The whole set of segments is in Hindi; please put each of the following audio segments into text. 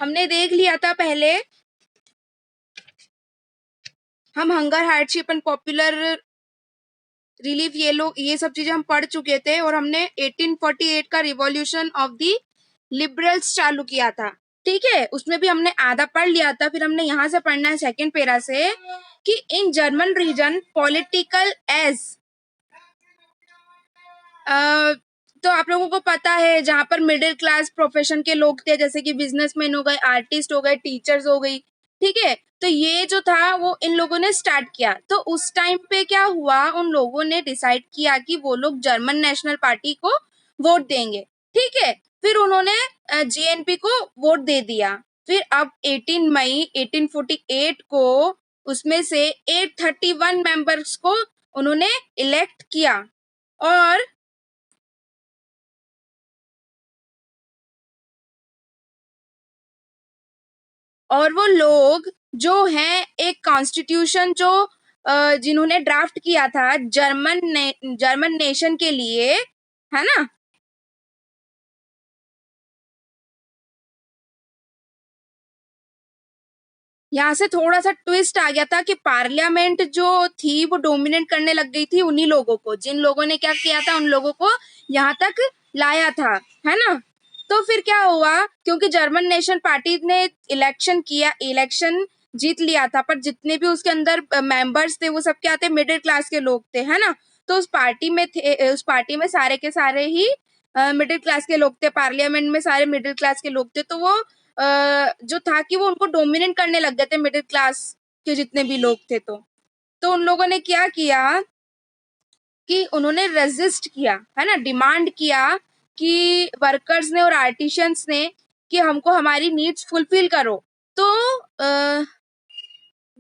हमने देख लिया था पहले, हम hunger, hardship and popular relief ये सब चीजें हम पढ़ चुके थे, और हमने 1848 का रिवॉल्यूशन ऑफ द लिबरल्स चालू किया था। ठीक है, उसमें भी हमने आधा पढ़ लिया था। फिर हमने यहाँ से पढ़ना है सेकंड पेरा से कि in German reason political as, तो आप लोगों को पता है जहां पर मिडिल क्लास प्रोफेशन के लोग थे, जैसे कि बिजनेसमैन हो गए, आर्टिस्ट हो गए, टीचर्स हो गई, ठीक है, तो ये जो था वो इन लोगों ने स्टार्ट किया। तो उस टाइम पे क्या हुआ, उन लोगों ने डिसाइड किया कि वो लोग जर्मन नेशनल पार्टी को वोट देंगे। ठीक है, फिर उन्होंने जेएनपी को वोट दे दिया। फिर अब 18 मई 1848 को उसमें से 831 मेंबर्स को उन्होंने इलेक्ट किया, और वो लोग जो हैं एक कॉन्स्टिट्यूशन जो जिन्होंने ड्राफ्ट किया था जर्मन नेशन के लिए, है ना। यहाँ से थोड़ा सा ट्विस्ट आ गया था कि पार्लियामेंट जो थी वो डोमिनेट करने लग गई थी उन्हीं लोगों को, जिन लोगों ने क्या किया था, उन लोगों को यहाँ तक लाया था, है ना। तो फिर क्या हुआ, क्योंकि जर्मन नेशन पार्टी ने इलेक्शन जीत लिया था, पर जितने भी उसके अंदर मेंबर्स थे वो सब क्या थे, मिडिल क्लास के लोग थे, है ना। तो उस पार्टी में सारे के सारे ही मिडिल क्लास के लोग थे, पार्लियामेंट में सारे मिडिल क्लास के लोग थे। तो वो जो था कि वो उनको डोमिनेट करने लग गए थे, मिडिल क्लास के जितने भी लोग थे। तो उन लोगों ने क्या किया कि उन्होंने रेजिस्ट किया, है ना, डिमांड किया कि वर्कर्स ने और आर्टिशियंस ने कि हमको हमारी नीड्स फुलफिल करो। तो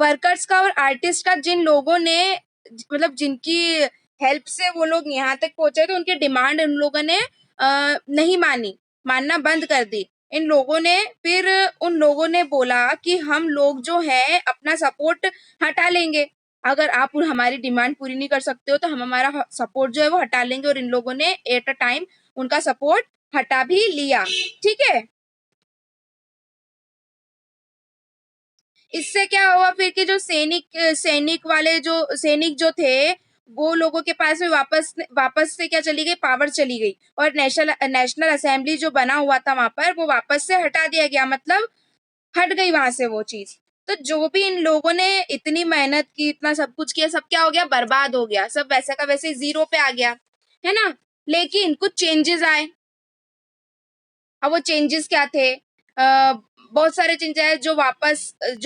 वर्कर्स का और आर्टिस्ट का, जिन लोगों ने मतलब जिनकी हेल्प से वो लोग यहाँ तक पहुंचे थे, उनकी डिमांड उन लोगों ने नहीं मानना बंद कर दी। इन लोगों ने फिर उन लोगों ने बोला कि हम लोग जो है अपना सपोर्ट हटा लेंगे, अगर आप हमारी डिमांड पूरी नहीं कर सकते हो तो हम हमारा सपोर्ट जो है वो हटा लेंगे। और इन लोगों ने एट अ टाइम उनका सपोर्ट हटा भी लिया। ठीक है, इससे क्या हुआ फिर कि जो सैनिक जो थे, वो लोगों के पास में वापस से क्या चली गई, पावर चली गई, और नेशनल असेंबली जो बना हुआ था वहां पर, वो वापस से हटा दिया गया, मतलब हट गई वहां से वो चीज। तो जो भी इन लोगों ने इतनी मेहनत की, इतना सब कुछ किया, सब क्या हो गया, बर्बाद हो गया, सब वैसे का वैसे जीरो पे आ गया, है ना। लेकिन कुछ चेंजेस आए। अब वो चेंजेस क्या थे, बहुत सारे चेंजेस आए जो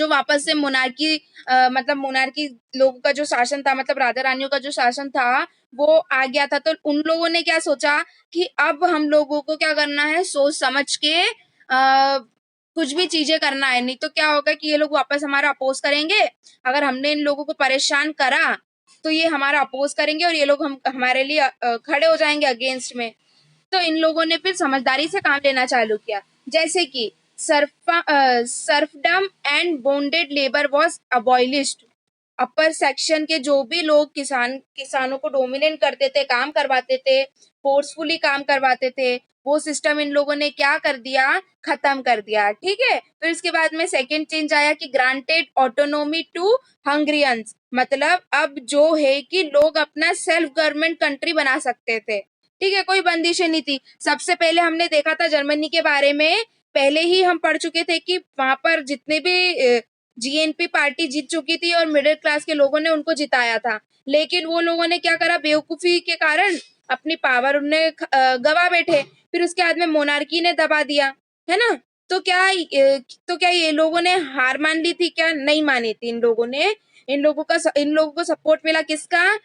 वापस से मोनार्की, मतलब मोनार्की लोगों का जो शासन था, मतलब राजा रानियों का जो शासन था, वो आ गया था। तो उन लोगों ने क्या सोचा कि अब हम लोगों को क्या करना है, सोच समझ के कुछ भी चीजें करना है, नहीं तो क्या होगा कि ये लोग वापस हमारा अपोज करेंगे। अगर हमने इन लोगों को परेशान करा तो ये हमारा अपोज करेंगे, और ये लोग हमारे लिए खड़े हो जाएंगे अगेंस्ट में। तो इन लोगों ने फिर समझदारी से काम लेना चालू किया, जैसे कि serfdom and bonded labour was abolished. Upper section के जो भी लोग किसानों को डोमिनेट करते थे, काम करवाते थे, फोर्सफुली काम करवाते थे, वो सिस्टम इन लोगों ने क्या कर दिया, खत्म कर दिया। ठीक है, फिर इसके बाद में सेकंड चेंज आया कि ग्रांटेड ऑटोनोमी टू हंगरियंस, मतलब अब जो है कि लोग अपना सेल्फ गवर्नमेंट कंट्री बना सकते थे। ठीक है, कोई बंदिशें नहीं थी। सबसे पहले हमने देखा था जर्मनी के बारे में, पहले ही हम पढ़ चुके थे कि वहां पर जितने भी जीएनपी पार्टी जीत चुकी थी और मिडिल क्लास के लोगों ने उनको जिताया था। लेकिन वो लोगों ने क्या करा, बेवकूफी के कारण अपनी पावर उन्हें गवा बैठे। फिर उसके बाद में मोनार्की ने दबा दिया, है ना। तो क्या ये लोगों ने हार मान ली थी, क्या नहीं मानी थी इन लोगों ने। इन लोगों को सपोर्ट मिला किसका,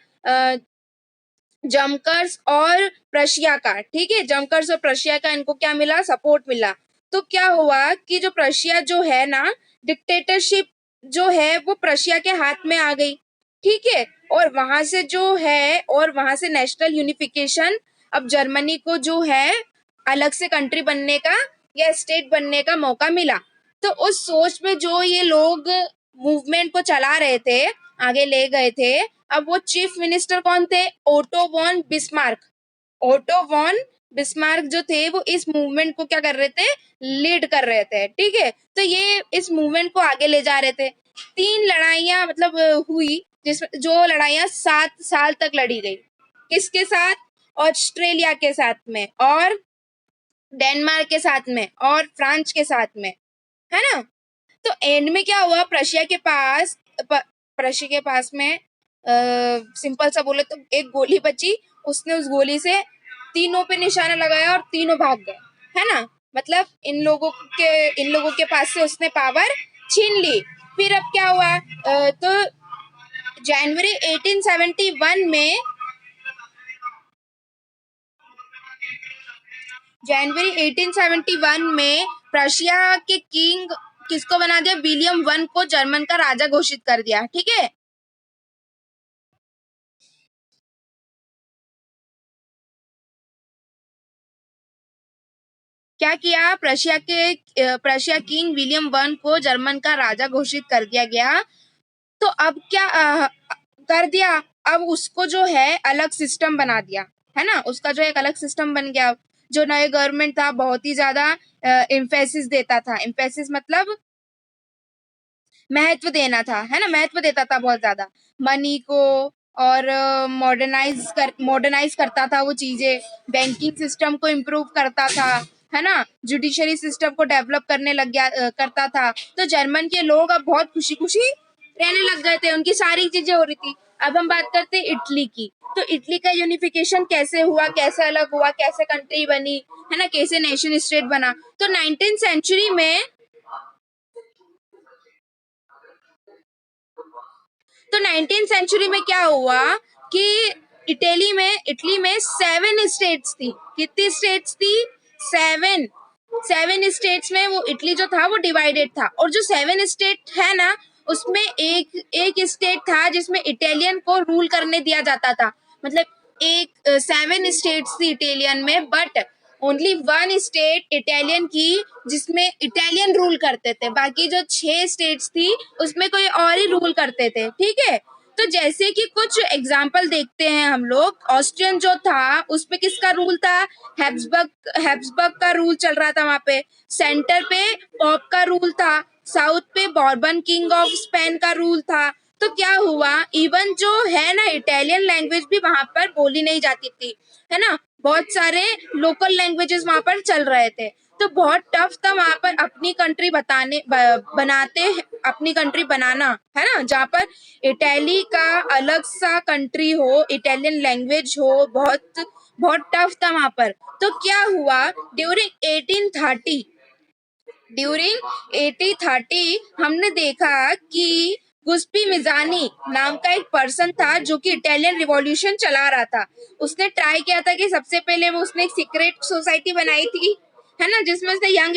जमकर्स और प्रशिया का। ठीक है, जमकर्स और प्रशिया का इनको क्या मिला, सपोर्ट मिला। तो क्या हुआ कि जो प्रशिया जो है ना, डिक्टेटरशिप जो है वो प्रशिया के हाथ में आ गई। ठीक है, और वहां से नेशनल यूनिफिकेशन, अब जर्मनी को जो है अलग से कंट्री बनने का या स्टेट बनने का मौका मिला। तो उस सोच में जो ये लोग मूवमेंट को चला रहे थे, आगे ले गए थे, अब वो चीफ मिनिस्टर कौन थे, Otto von Bismarck. Otto von Bismarck जो थे वो इस मूवमेंट को क्या कर रहे थे, लीड कर रहे थे, ठीक है। तो ये इस मूवमेंट को आगे ले जा रहे थे। 3 लड़ाइयां मतलब हुई, जिसमें जो लड़ाइयां 7 साल तक लड़ी गई। किसके साथ? ऑस्ट्रेलिया के साथ में, और डेनमार्क के साथ में, और फ्रांस के साथ में, है ना। तो एंड में क्या हुआ, प्रशिया के पास प्रशिया के पास में सिंपल सा बोले तो एक गोली बची, उसने उस गोली से तीनों पे निशाना लगाया और तीनों भाग गए, है ना। मतलब इन लोगों के पास से उसने पावर छीन ली। फिर अब क्या हुआ, तो जनवरी 1871 में जनवरी 1871 में प्रशिया के किंग किसको बना दिया, विलियम वन को जर्मन का राजा घोषित कर दिया, ठीक है। क्या किया, प्रशिया किंग विलियम वन को जर्मन का राजा घोषित कर दिया गया। तो अब क्या कर दिया, अब उसको जो है अलग सिस्टम बना दिया, है ना। उसका जो एक अलग सिस्टम बन गया। जो नए गवर्नमेंट था बहुत ही ज्यादा एम्फेसिस देता था, एम्फेसिस मतलब महत्व देना था, है ना, महत्व देता था बहुत ज्यादा मनी को, और मॉडर्नाइज करता था वो चीजें, बैंकिंग सिस्टम को इम्प्रूव करता था, है ना, जुडिशरी सिस्टम को डेवलप करने लग गया करता था। तो जर्मन के लोग अब बहुत खुशी खुशी रहने लग गए थे, उनकी सारी चीजें हो रही थी। अब हम बात करते हैं इटली की। तो इटली का यूनिफिकेशन कैसे हुआ, कैसे अलग हुआ, कैसे कंट्री बनी, है ना, कैसे नेशन स्टेट बना। तो 19th सेंचुरी में तो 19th सेंचुरी में क्या हुआ कि इटली में 7 स्टेट्स थी। कितनी स्टेट्स थी? 7। 7 स्टेट्स में वो इटली जो था वो डिवाइडेड था, और जो 7 स्टेट है ना, उसमें एक एक स्टेट था जिसमें इटालियन को रूल करने दिया जाता था। मतलब 7 स्टेट्स थी इटालियन में, बट ओनली 1 स्टेट इटालियन की, जिसमें इटालियन रूल करते थे। बाकी जो 6 स्टेट्स थी उसमें कोई और ही रूल करते थे, ठीक है। तो जैसे कि कुछ एग्जाम्पल देखते हैं हम लोग। ऑस्ट्रियन जो था उस पे किसका रूल था? हैब्सबर्ग का रूल चल रहा था वहां पे। सेंटर पे पॉप का रूल था। साउथ पे बॉर्बन किंग ऑफ स्पेन का रूल था। तो क्या हुआ, इवन जो है ना इटालियन लैंग्वेज भी वहां पर बोली नहीं जाती थी, है ना। बहुत सारे लोकल लैंग्वेजेस वहां पर चल रहे थे। तो बहुत टफ था वहां पर अपनी कंट्री बनाते, अपनी कंट्री बनाना, है ना, जहाँ पर इटली का अलग सा कंट्री हो, इटालियन लैंग्वेज हो, बहुत बहुत टफ था वहां पर। तो क्या हुआ, ड्यूरिंग 1830 हमने देखा कि गुस्पी मिजानी नाम का एक पर्सन था जो कि इटालियन रिवॉल्यूशन चला रहा था। उसने ट्राई किया था कि सबसे पहले वो उसने एक सीक्रेट सोसाइटी बनाई थी, है ना, जिसमें उसने यंग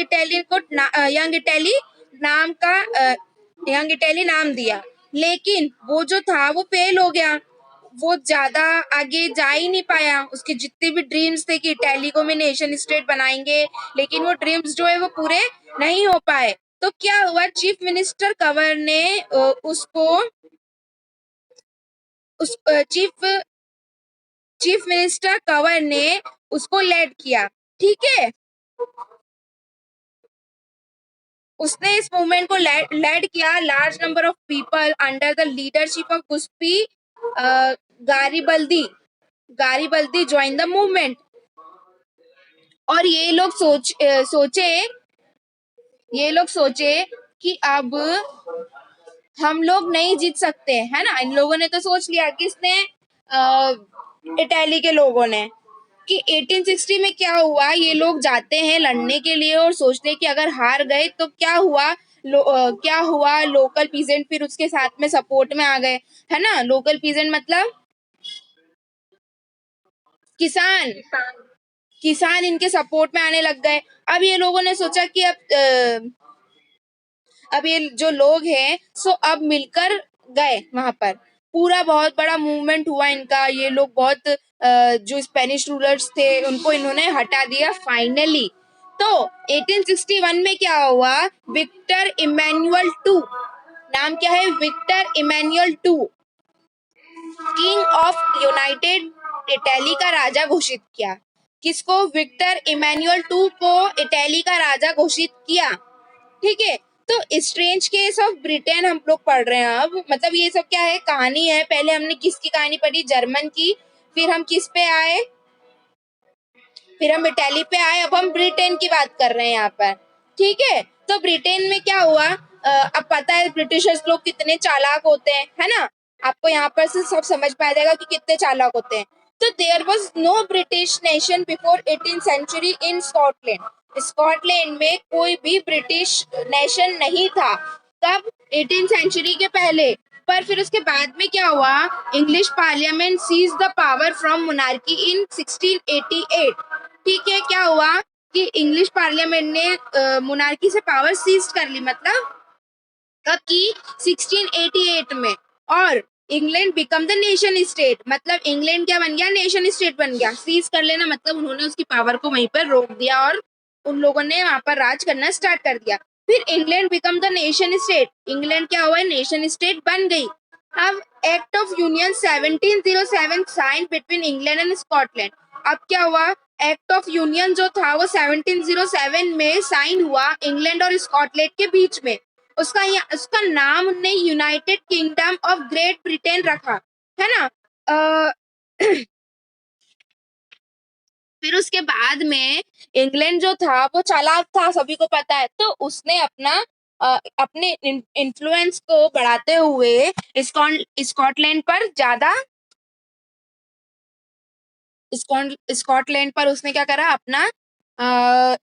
इटैली नाम दिया। लेकिन वो जो था वो फेल हो गया, वो ज्यादा आगे जा ही नहीं पाया। उसके जितने भी ड्रीम्स थे कि इटली को भी नेशन स्टेट बनाएंगे, लेकिन वो ड्रीम्स जो है वो पूरे नहीं हो पाए। तो क्या हुआ, चीफ मिनिस्टर कंवर ने उसको उस चीफ मिनिस्टर कंवर ने उसको लेड किया, ठीक है। उसने इस मूवमेंट को लेड किया। Large number of people under the leadership of Giuseppe Garibaldi Garibaldi join the movement. और ये लोग सोचे कि अब हम लोग नहीं जीत सकते, है ना। इन लोगों ने तो सोच लिया, किसने? इटली के लोगों ने, कि 1860 में क्या हुआ, ये लोग जाते हैं लड़ने के लिए और सोचते हैं कि अगर हार गए तो क्या हुआ, क्या हुआ, लोकल पीजेंट फिर उसके साथ में सपोर्ट में आ गए, है ना। लोकल पीजेंट मतलब किसान। किसान इनके सपोर्ट में आने लग गए। अब ये लोगों ने सोचा कि अब ये जो लोग हैं सो अब मिलकर गए वहां पर। पूरा बहुत बड़ा मूवमेंट हुआ इनका। ये लोग बहुत जो स्पेनिश रूलर्स थे उनको इन्होंने हटा दिया फाइनली। तो 1861 में क्या हुआ, विक्टर इमैनुअल टू, नाम क्या है, Victor Emmanuel two, king of united Italy का राजा घोषित किया। किसको? विक्टर इमैनुअल टू को इटली का राजा घोषित किया। ठीक है, तो स्ट्रेंज केस ऑफ ब्रिटेन हम लोग पढ़ रहे हैं अब। मतलब ये सब क्या है? कहानी है। पहले हमने किसकी कहानी पढ़ी? जर्मन की। फिर हम किस पे आए? फिर हम इटली पे आए। अब हम ब्रिटेन की बात कर रहे हैं यहाँ पर। ठीक है, तो ब्रिटेन में क्या हुआ? अब पता है ब्रिटिशर्स लोग कितने चालाक होते हैं, है ना? आपको यहाँ पर से सब समझ में आ जाएगा कि कितने चालाक होते हैं। तो there was no British nation before 18th century in Scotland. Scotland में कोई भी ब्रिटिश नेशन नहीं था। कब? 18th सेंचुरी के पहले। पर फिर उसके बाद में क्या हुआ? English parliament seize the power from monarchy in 1688। ठीक है, क्या हुआ कि इंग्लिश पार्लियामेंट ने मोनार्की से पावर सीज कर ली। मतलब कब की? 1688 में। और England become the nation state. मतलब इंग्लैंड क्या बन गया? नेशन स्टेट बन गया। सीज कर लेना मतलब उन्होंने उसकी पावर को वहीं पर रोक दिया और उन लोगों ने वहां पर राज करना स्टार्ट कर दिया। फिर England become the nation state. England क्या हुआ? नेशन स्टेट बन गई। अब act of union 1707 sign between England and Scotland. अब क्या हुआ? एक्ट ऑफ यूनियन जो था वो 1707 में साइन हुआ इंग्लैंड और स्कॉटलैंड के बीच में। उसका नाम उनने United kingdom of great Britain रखा, है ना? अ, फिर उसके बाद में इंग्लैंड जो था वो चालाक था, सभी को पता है। तो उसने अपने इन्फ्लुएंस को बढ़ाते हुए स्कॉटलैंड पर ज्यादा स्कॉटलैंड पर उसने क्या करा? अपना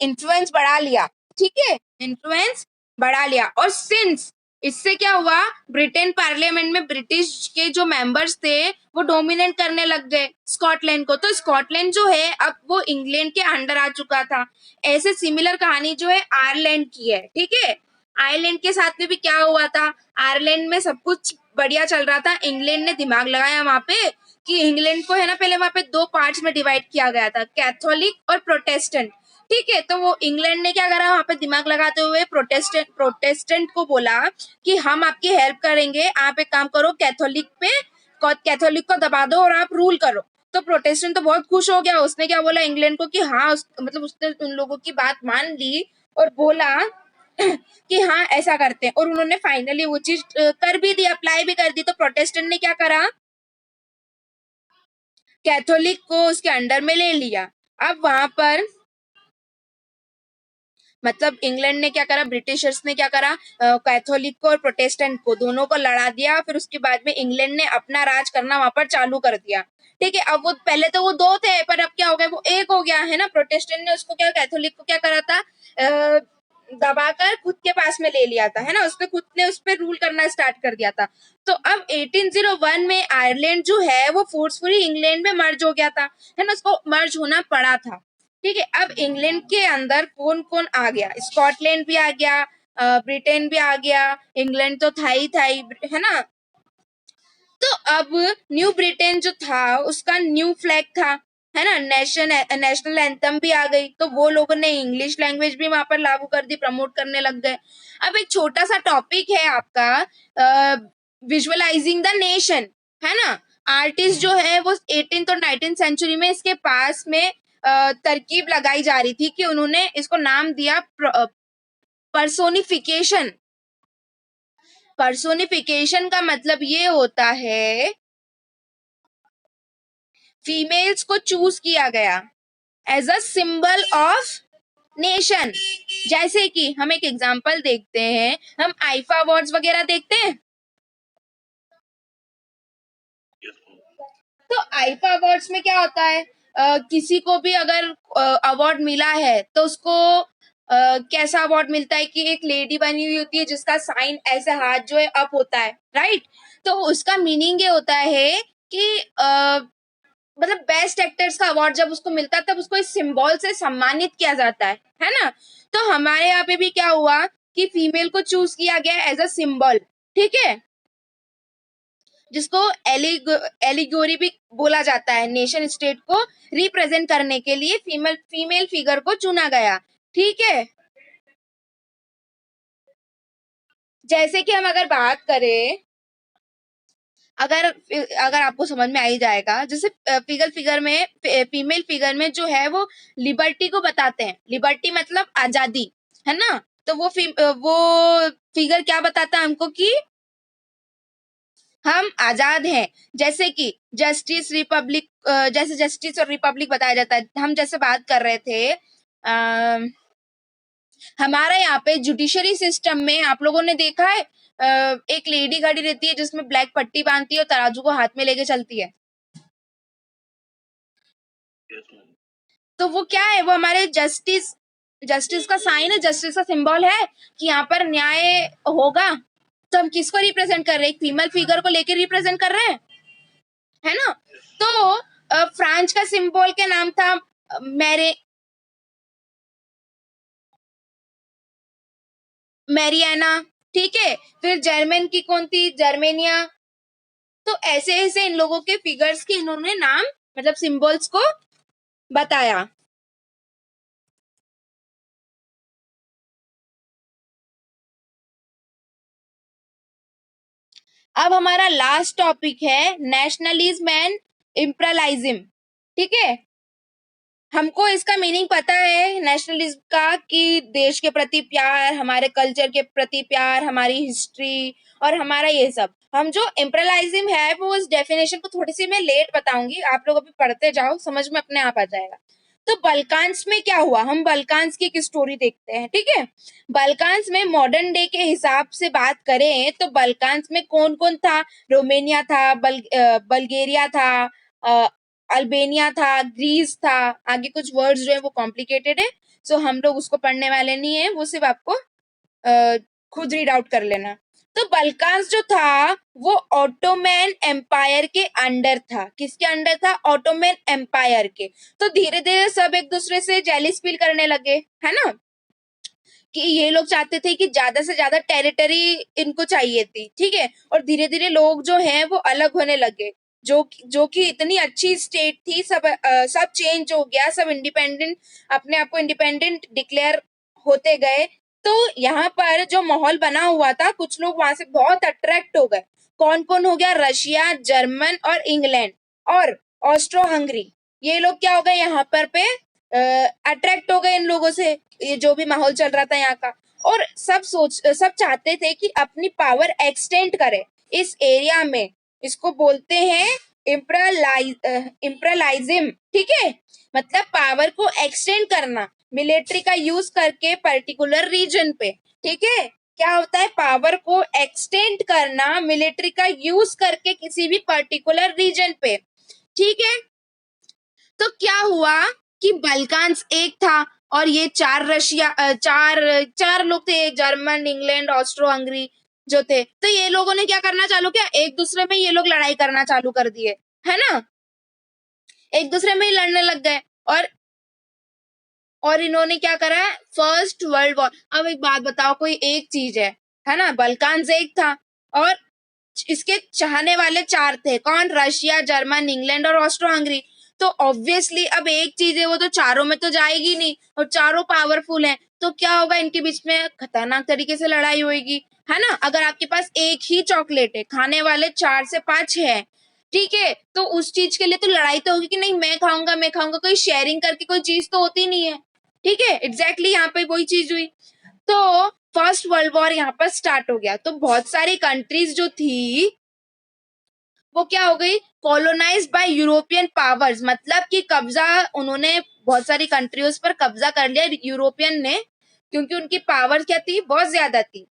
इन्फ्लुएंस बढ़ा लिया। ठीक है, इन्फ्लुएंस बढ़ा लिया। और सिंस इससे क्या हुआ? ब्रिटेन पार्लियामेंट में ब्रिटिश के जो मेंबर्स थे वो डोमिनेट करने लग गए स्कॉटलैंड को। तो स्कॉटलैंड जो है अब वो इंग्लैंड के अंडर आ चुका था। ऐसे सिमिलर कहानी जो है आयरलैंड की है। ठीक है, आयरलैंड के साथ में भी क्या हुआ था? आयरलैंड में सब कुछ बढ़िया चल रहा था। इंग्लैंड ने दिमाग लगाया वहां पे कि इंग्लैंड को है ना, पहले वहां पे दो पार्ट्स में डिवाइड किया गया था, कैथोलिक और प्रोटेस्टेंट। ठीक है, तो वो इंग्लैंड ने क्या करा? वहां पे दिमाग लगाते हुए प्रोटेस्टेंट को बोला कि हम आपकी हेल्प करेंगे, आप एक काम करो, कैथोलिक को दबा दो और आप रूल करो। तो प्रोटेस्टेंट तो बहुत खुश हो गया। उसने क्या बोला इंग्लैंड को कि हाँ, मतलब उसने उन लोगों की बात मान ली और बोला कि हाँ ऐसा करते हैं। और उन्होंने फाइनली वो चीज कर भी दी, अप्लाई भी कर दी। तो प्रोटेस्टेंट ने क्या करा? कैथोलिक को उसके अंडर में ले लिया। अब वहां पर मतलब इंग्लैंड ने क्या करा? ब्रिटिशर्स ने क्या करा? कैथोलिक को और प्रोटेस्टेंट को दोनों को लड़ा दिया। फिर उसके बाद में इंग्लैंड ने अपना राज करना वहां पर चालू कर दिया। ठीक है, अब वो पहले तो वो दो थे पर अब क्या हो गया? वो एक हो गया, है ना? प्रोटेस्टेंट ने उसको क्या, कैथोलिक को क्या करा था? दबाकर खुद के पास में ले लिया था, है ना? उसने खुद ने उस पर रूल करना स्टार्ट कर दिया था। तो अब 1801 में आयरलैंड जो है वो फोर्सफुली इंग्लैंड में मर्ज हो गया था, है ना? उसको मर्ज होना पड़ा था। ठीक है, अब इंग्लैंड के अंदर कौन कौन आ गया? स्कॉटलैंड भी आ गया, ब्रिटेन भी आ गया, इंग्लैंड तो था ही, है ना? तो अब न्यू ब्रिटेन जो था उसका न्यू फ्लैग था, है ना? नेशनल एंथम भी आ गई। तो वो लोगों ने इंग्लिश लैंग्वेज भी वहां पर लागू कर दी, प्रमोट करने लग गए। अब एक छोटा सा टॉपिक है आपका, विजुअलाइजिंग द नेशन, है ना? आर्टिस्ट जो है वो 18th और 19th सेंचुरी में इसके पास में तरकीब लगाई जा रही थी कि उन्होंने इसको नाम दिया पर्सोनिफिकेशन। पर्सोनिफिकेशन का मतलब ये होता है फीमेल्स को चूज किया गया as a symbol of nation. जैसे कि हम एक एग्जांपल देखते हैं, हम आईफा अवार्ड्स वगैरह देखते हैं। तो आईफा अवार्ड्स में क्या होता है? किसी को भी अगर अवार्ड मिला है तो उसको कैसा अवार्ड मिलता है कि एक लेडी बनी हुई होती है जिसका साइन ऐसे हाथ जो है अप होता है, राइट? तो उसका मीनिंग ये होता है कि मतलब बेस्ट एक्टर्स का अवार्ड जब उसको मिलता है तब उसको इस सिंबल से सम्मानित किया जाता है ना? तो हमारे यहाँ पे भी क्या हुआ कि फीमेल को चूज किया गया एज अ सिंबल। ठीक है, जिसको एलिगोरी भी बोला जाता है। नेशन स्टेट को रिप्रेजेंट करने के लिए फीमेल फिगर को चुना गया। ठीक है, जैसे कि हम अगर बात करें अगर अगर आपको समझ में आ ही जाएगा, जैसे फिगर में फीमेल फिगर में जो है वो लिबर्टी को बताते हैं। लिबर्टी मतलब आजादी, है ना। तो वो फिगर क्या बताता है हमको कि हम आजाद हैं। जैसे कि जस्टिस रिपब्लिक, जैसे जस्टिस और रिपब्लिक बताया जाता है। हम जैसे बात कर रहे थे, हमारे यहाँ पे जुडिशरी सिस्टम में आप लोगों ने देखा है, एक लेडी खड़ी रहती है जिसमें ब्लैक पट्टी बांधती है और तराजू को हाथ में लेके चलती है। तो वो क्या है, वो हमारे जस्टिस जस्टिस का साइन है, जस्टिस का सिंबल है कि यहाँ पर न्याय होगा। तो हम किसको रिप्रेजेंट कर रहे हैं? एक फीमेल फिगर को लेकर रिप्रेजेंट कर रहे हैं, है ना। तो फ्रांस का सिंबल के नाम था मैरियाना, ठीक है। फिर जर्मन की कौन थी? जर्मेनिया। तो ऐसे ऐसे इन लोगों के फिगर्स के इन्होंने नाम, मतलब सिंबल्स को बताया। अब हमारा लास्ट टॉपिक है नेशनलिज्म एंड इम्परलिज्म, ठीक है। हमको इसका मीनिंग पता है नेशनलिज्म का, कि देश के प्रति प्यार, हमारे कल्चर के प्रति प्यार, हमारी हिस्ट्री और हमारा ये सब। हम जो इम्परलिज्म है वो उस डेफिनेशन को थोड़ी सी मैं लेट बताऊंगी, आप लोग अभी पढ़ते जाओ, समझ में अपने आप आ जाएगा। तो बल्कान्स में क्या हुआ, हम बल्कान्स की एक स्टोरी देखते हैं, ठीक है। बल्कान्स में मॉडर्न डे के हिसाब से बात करें तो बल्कान्स में कौन कौन था? रोमेनिया था, बल्गेरिया था, अल्बेनिया था, ग्रीस था। आगे कुछ वर्ड्स जो है वो कॉम्प्लिकेटेड है, सो हम लोग उसको पढ़ने वाले नहीं है, वो सिर्फ आपको खुद रीड आउट कर लेना। तो बल्कान्स जो था वो ऑटोमैन एम्पायर के अंडर था। किसके अंडर था? ऑटोमैन एम्पायर के। तो धीरे धीरे सब एक दूसरे से जेलिस फील करने लगे, है ना, कि ये लोग चाहते थे कि ज्यादा से ज्यादा टेरिटरी इनको चाहिए थी, ठीक है। और धीरे धीरे लोग जो हैं वो अलग होने लगे। जो कि इतनी अच्छी स्टेट थी, सब चेंज हो गया, सब इंडिपेंडेंट, अपने आप को इंडिपेंडेंट डिक्लेयर होते गए। तो यहाँ पर जो माहौल बना हुआ था, कुछ लोग वहां से बहुत अट्रैक्ट हो गए। कौन कौन हो गया? रशिया, जर्मन और इंग्लैंड और ऑस्ट्रो हंगरी। ये लोग क्या हो गए यहाँ पर पे अट्रैक्ट हो गए इन लोगों से, ये जो भी माहौल चल रहा था यहाँ का। और सब चाहते थे कि अपनी पावर एक्सटेंड करे इस एरिया में। इसको बोलते हैं इम्परलाइज्म, ठीक है। मतलब पावर को एक्सटेंड करना मिलिट्री का यूज करके पर्टिकुलर रीजन पे, ठीक है। क्या होता है? पावर को एक्सटेंड करना मिलिट्री का यूज करके किसी भी पर्टिकुलर रीजन पे, ठीक है। तो क्या हुआ कि बल्कान्स एक था और ये चार लोग थे, जर्मन, इंग्लैंड, ऑस्ट्रो हंगरी जो थे। तो ये लोगों ने क्या करना चालू किया? एक दूसरे में ये लोग लड़ाई करना चालू कर दिए, है ना। एक दूसरे में ही लड़ने लग गए। और इन्होंने क्या करा? First world war. अब एक बात बताओ, कोई एक चीज है ना, बल्कान्स एक था और इसके चाहने वाले चार थे। कौन? रशिया, जर्मन, इंग्लैंड और ऑस्ट्रो हंगरी। तो ऑब्वियसली अब एक चीज है, वो तो चारों में तो जाएगी नहीं, और चारों पावरफुल हैं। तो क्या होगा? इनके बीच में खतरनाक तरीके से लड़ाई होगी, है ना। अगर आपके पास एक ही चॉकलेट है, खाने वाले 4 से 5 है, ठीक है, तो उस चीज के लिए तो लड़ाई तो होगी कि नहीं, मैं खाऊंगा, कोई शेयरिंग करके कोई चीज तो होती नहीं है, ठीक है। एग्जैक्टली यहाँ पे वही चीज हुई। तो फर्स्ट वर्ल्ड वॉर यहाँ पर स्टार्ट हो गया। तो बहुत सारी कंट्रीज जो थी वो क्या हो गई? कॉलोनाइज्ड बाय यूरोपियन पावर्स, मतलब कि कब्जा, उन्होंने बहुत सारी कंट्रीज पर कब्जा कर लिया यूरोपियन ने, क्योंकि उनकी पावर क्या थी? बहुत ज्यादा थी।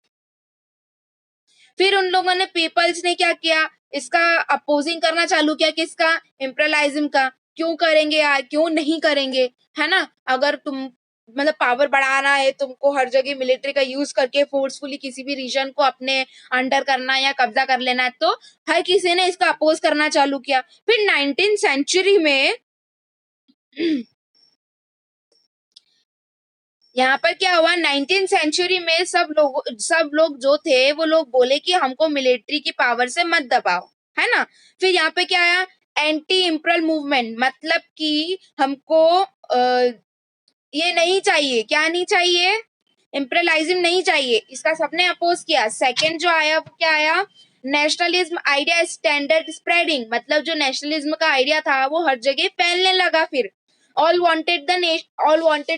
फिर उन लोगों ने, पीपल्स ने क्या किया? इसका अपोजिंग करना चालू किया। किसका? इम्परलाइज्म का। क्यों करेंगे यार, क्यों नहीं करेंगे, है ना। अगर तुम, मतलब पावर बढ़ाना है तुमको, हर जगह मिलिट्री का यूज करके फोर्सफुली किसी भी रीजन को अपने अंडर करना या कब्जा कर लेना है, तो हर किसी ने इसका अपोज करना चालू किया। फिर 19th सेंचुरी में यहाँ पर क्या हुआ? 19th सेंचुरी में सब लोग जो थे वो लोग बोले कि हमको मिलिट्री की पावर से मत दबाओ, है ना। फिर यहाँ पे क्या आया? एंटी इम्परल मूवमेंट, मतलब कि हमको ये नहीं चाहिए, क्या नहीं चाहिए? इम्परलाइज्म नहीं चाहिए, इसका सबने अपोज किया। सेकंड जो आया वो क्या आया? नेशनलिज्म आइडिया स्टैंडर्ड स्प्रेडिंग, मतलब जो नेशनलिज्म का आइडिया था वो हर जगह फैलने लगा। फिर all wanted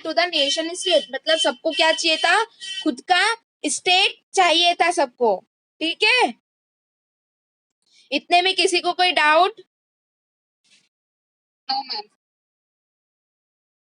to the nation state, मतलब सबको क्या चाहिए था, खुद का स्टेट चाहिए था सबको। ठीक है, इतने में किसी को कोई डाउट?